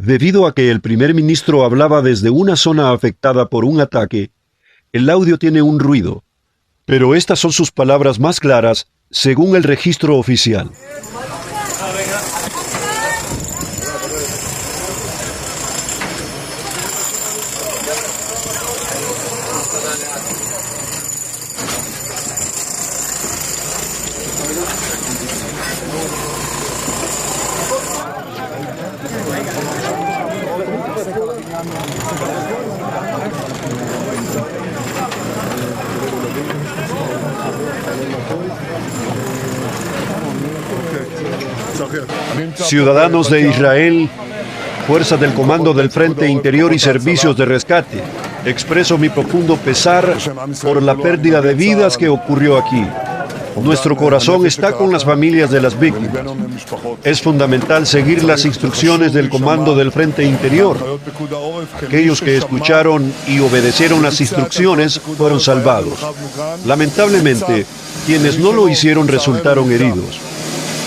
Debido a que el primer ministro hablaba desde una zona afectada por un ataque, el audio tiene un ruido, pero estas son sus palabras más claras según el registro oficial. Ciudadanos de Israel, fuerzas del Comando del Frente Interior y servicios de rescate, expreso mi profundo pesar por la pérdida de vidas que ocurrió aquí. Nuestro corazón está con las familias de las víctimas. Es fundamental seguir las instrucciones del Comando del Frente Interior. Aquellos que escucharon y obedecieron las instrucciones fueron salvados. Lamentablemente, quienes no lo hicieron resultaron heridos.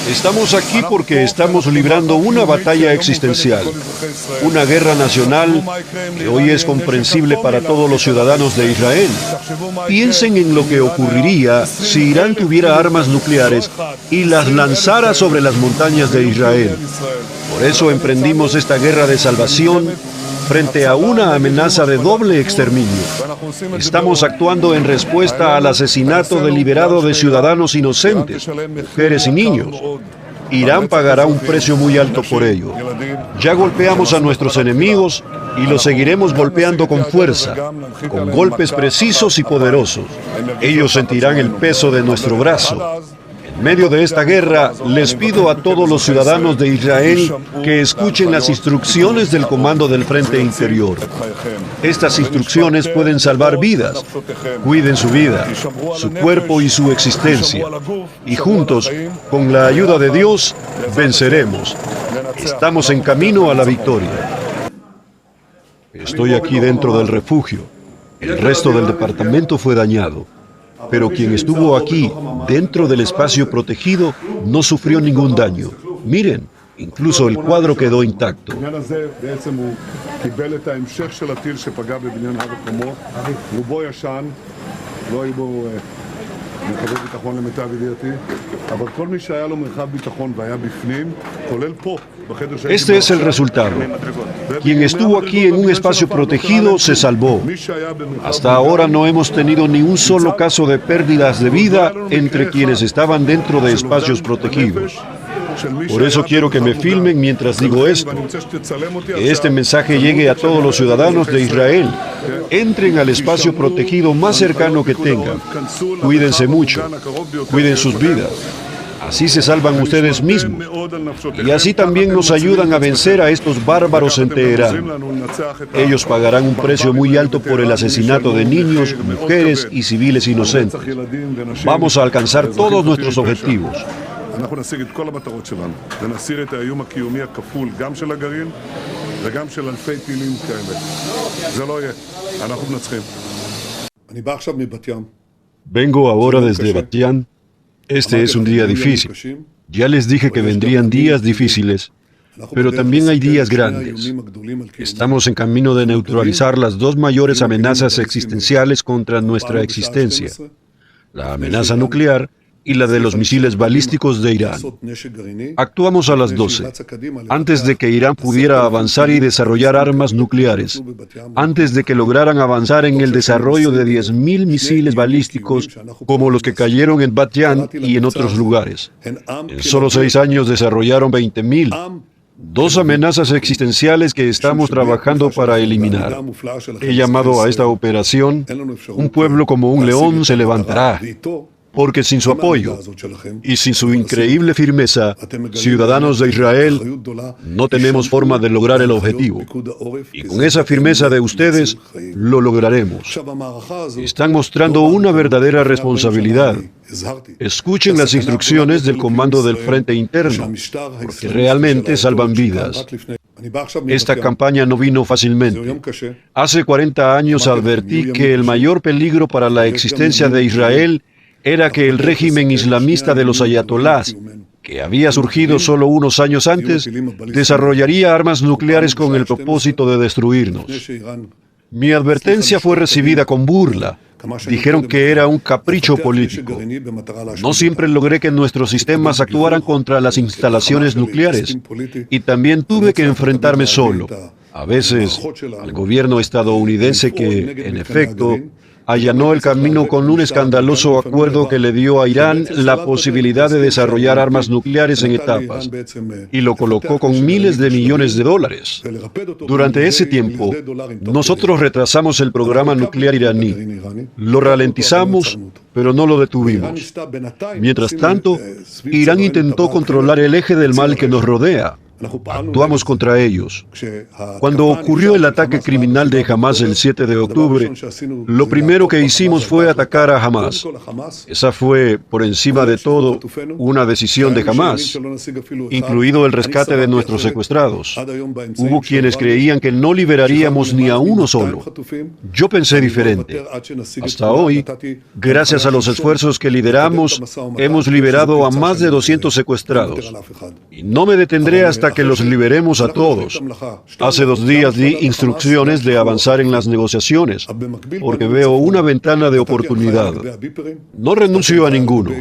Estamos aquí porque estamos librando una batalla existencial, una guerra nacional que hoy es comprensible para todos los ciudadanos de Israel. Piensen en lo que ocurriría si Irán tuviera armas nucleares y las lanzara sobre las montañas de Israel. Por eso emprendimos esta guerra de salvación frente a una amenaza de doble exterminio. Estamos actuando en respuesta al asesinato deliberado de ciudadanos inocentes, mujeres y niños. Irán pagará un precio muy alto por ello. Ya golpeamos a nuestros enemigos y los seguiremos golpeando con fuerza, con golpes precisos y poderosos. Ellos sentirán el peso de nuestro brazo. En medio de esta guerra, les pido a todos los ciudadanos de Israel que escuchen las instrucciones del Comando del Frente Interior. Estas instrucciones pueden salvar vidas. Cuiden su vida, su cuerpo y su existencia. Y juntos, con la ayuda de Dios, venceremos. Estamos en camino a la victoria. Estoy aquí dentro del refugio. El resto del departamento fue dañado. Pero quien estuvo aquí, dentro del espacio protegido, no sufrió ningún daño. Miren, incluso el cuadro quedó intacto. Este es el resultado. Quien estuvo aquí en un espacio protegido se salvó. Hasta ahora no hemos tenido ni un solo caso de pérdidas de vida entre quienes estaban dentro de espacios protegidos. Por eso quiero que me filmen mientras digo esto. Que este mensaje llegue a todos los ciudadanos de Israel. Entren al espacio protegido más cercano que tengan. Cuídense mucho. Cuiden sus vidas. Así se salvan ustedes mismos. Y así también nos ayudan a vencer a estos bárbaros en Teherán. Ellos pagarán un precio muy alto por el asesinato de niños, mujeres y civiles inocentes. Vamos a alcanzar todos nuestros objetivos. Vengo ahora desde Bat Yam. Este es un día difícil. Ya les dije que vendrían días difíciles, pero también hay días grandes. Estamos en camino de neutralizar las dos mayores amenazas existenciales contra nuestra existencia: la amenaza nuclear y la de los misiles balísticos de Irán. Actuamos a las 12, antes de que Irán pudiera avanzar y desarrollar armas nucleares, antes de que lograran avanzar en el desarrollo de 10.000 misiles balísticos como los que cayeron en Bat Yam y en otros lugares. En solo 6 años desarrollaron 20.000. Dos amenazas existenciales que estamos trabajando para eliminar. He llamado a esta operación "Un pueblo como un león se levantará", porque sin su apoyo y sin su increíble firmeza, ciudadanos de Israel, no tenemos forma de lograr el objetivo. Y con esa firmeza de ustedes, lo lograremos. Están mostrando una verdadera responsabilidad. Escuchen las instrucciones del Comando del Frente Interno, porque realmente salvan vidas. Esta campaña no vino fácilmente. Hace 40 años advertí que el mayor peligro para la existencia de Israel era que el régimen islamista de los ayatolás que había surgido solo unos años antes, desarrollaría armas nucleares con el propósito de destruirnos. Mi advertencia fue recibida con burla. Dijeron que era un capricho político. No siempre logré que nuestros sistemas actuaran contra las instalaciones nucleares y también tuve que enfrentarme solo, a veces, al gobierno estadounidense que, en efecto, allanó el camino con un escandaloso acuerdo que le dio a Irán la posibilidad de desarrollar armas nucleares en etapas y lo colocó con miles de millones de dólares. Durante ese tiempo, nosotros retrasamos el programa nuclear iraní, lo ralentizamos, pero no lo detuvimos. Mientras tanto, Irán intentó controlar el eje del mal que nos rodea. Actuamos contra ellos. Cuando ocurrió el ataque criminal de Hamas el 7 de octubre, lo primero que hicimos fue atacar a Hamas. Esa fue, por encima de todo, una decisión de Hamas, incluido el rescate de nuestros secuestrados. Hubo quienes creían que no liberaríamos ni a uno solo. Yo pensé diferente. Hasta hoy, gracias a los esfuerzos que lideramos, hemos liberado a más de 200 secuestrados. Y no me detendré hasta que los liberemos a todos. Hace 2 días di instrucciones de avanzar en las negociaciones, porque veo una ventana de oportunidad. No renuncio a ninguno,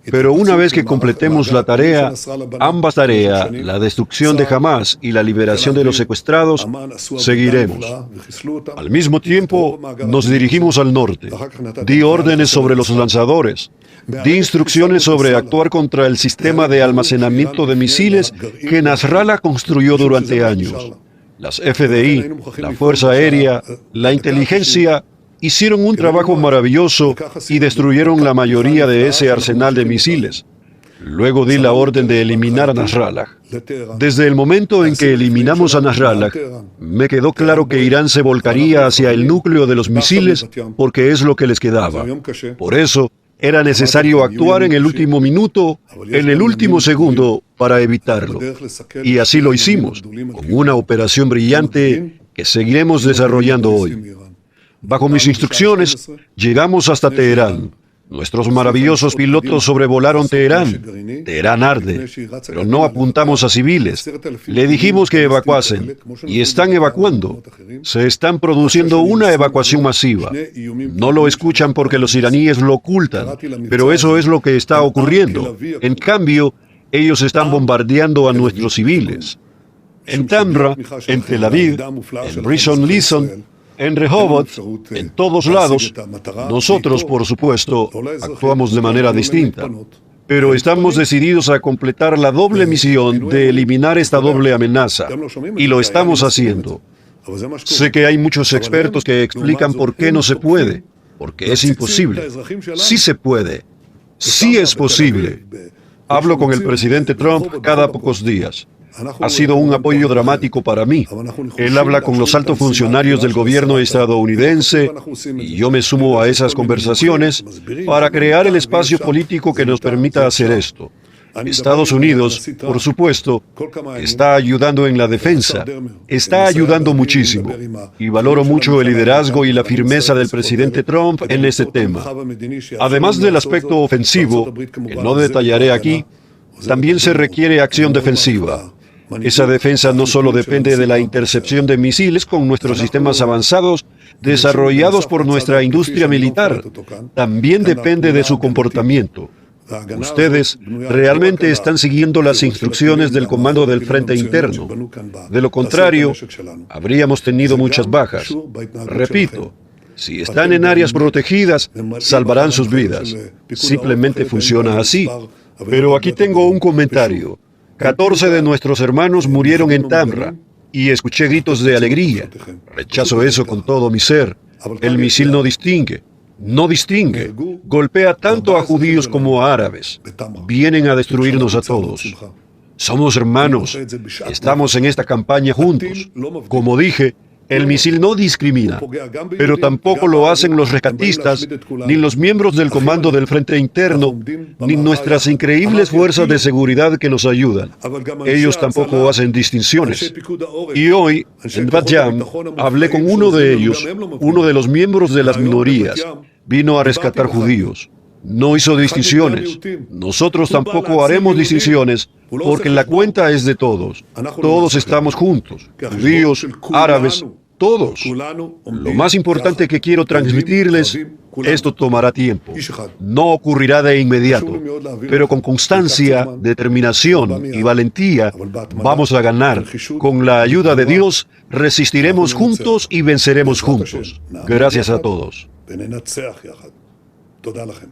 pero una vez que completemos la tarea, ambas tareas, la destrucción de Hamas y la liberación de los secuestrados, seguiremos. Al mismo tiempo, nos dirigimos al norte. Di órdenes sobre los lanzadores. Di instrucciones sobre actuar contra el sistema de almacenamiento de misiles que Nasrallah construyó durante años. Las FDI, la Fuerza Aérea, la inteligencia hicieron un trabajo maravilloso y destruyeron la mayoría de ese arsenal de misiles. Luego di la orden de eliminar a Nasrallah. Desde el momento en que eliminamos a Nasrallah, me quedó claro que Irán se volcaría hacia el núcleo de los misiles porque es lo que les quedaba. Por eso, era necesario actuar en el último minuto, en el último segundo, para evitarlo. Y así lo hicimos, con una operación brillante que seguiremos desarrollando hoy. Bajo mis instrucciones, llegamos hasta Teherán. Nuestros maravillosos pilotos sobrevolaron Teherán. Teherán arde, pero no apuntamos a civiles. Le dijimos que evacuasen, y están evacuando. Se están produciendo una evacuación masiva. No lo escuchan porque los iraníes lo ocultan, pero eso es lo que está ocurriendo. En cambio, ellos están bombardeando a nuestros civiles. En Tamra, en Tel Aviv, en Rishon LeZion, en Rehovot, en todos lados, nosotros, por supuesto, actuamos de manera distinta. Pero estamos decididos a completar la doble misión de eliminar esta doble amenaza. Y lo estamos haciendo. Sé que hay muchos expertos que explican por qué no se puede. Porque es imposible. Sí se puede. Sí es posible. Hablo con el presidente Trump cada pocos días. Ha sido un apoyo dramático para mí. Él habla con los altos funcionarios del gobierno estadounidense y yo me sumo a esas conversaciones para crear el espacio político que nos permita hacer esto. Estados Unidos, por supuesto, está ayudando en la defensa, está ayudando muchísimo, y valoro mucho el liderazgo y la firmeza del presidente Trump en este tema. Además del aspecto ofensivo, que no detallaré aquí, también se requiere acción defensiva. Esa defensa no solo depende de la intercepción de misiles con nuestros sistemas avanzados desarrollados por nuestra industria militar, también depende de su comportamiento. Ustedes realmente están siguiendo las instrucciones del Comando del Frente Interno. De lo contrario, habríamos tenido muchas bajas. Repito, si están en áreas protegidas, salvarán sus vidas. Simplemente funciona así. Pero aquí tengo un comentario. 14 de nuestros hermanos murieron en Tamra y escuché gritos de alegría. Rechazo eso con todo mi ser. El misil no distingue. No distingue. Golpea tanto a judíos como a árabes. Vienen a destruirnos a todos. Somos hermanos. Estamos en esta campaña juntos. Como dije, el misil no discrimina, pero tampoco lo hacen los rescatistas, ni los miembros del Comando del Frente Interno, ni nuestras increíbles fuerzas de seguridad que nos ayudan. Ellos tampoco hacen distinciones. Y hoy, en Bat Yam, hablé con uno de ellos, uno de los miembros de las minorías. Vino a rescatar judíos. No hizo distinciones. Nosotros tampoco haremos distinciones porque la cuenta es de todos. Todos estamos juntos. Judíos, árabes, todos. Lo más importante que quiero transmitirles, esto tomará tiempo. No ocurrirá de inmediato, pero con constancia, determinación y valentía vamos a ganar. Con la ayuda de Dios, resistiremos juntos y venceremos juntos. Gracias a todos. וננצח יחד. תודה לכם.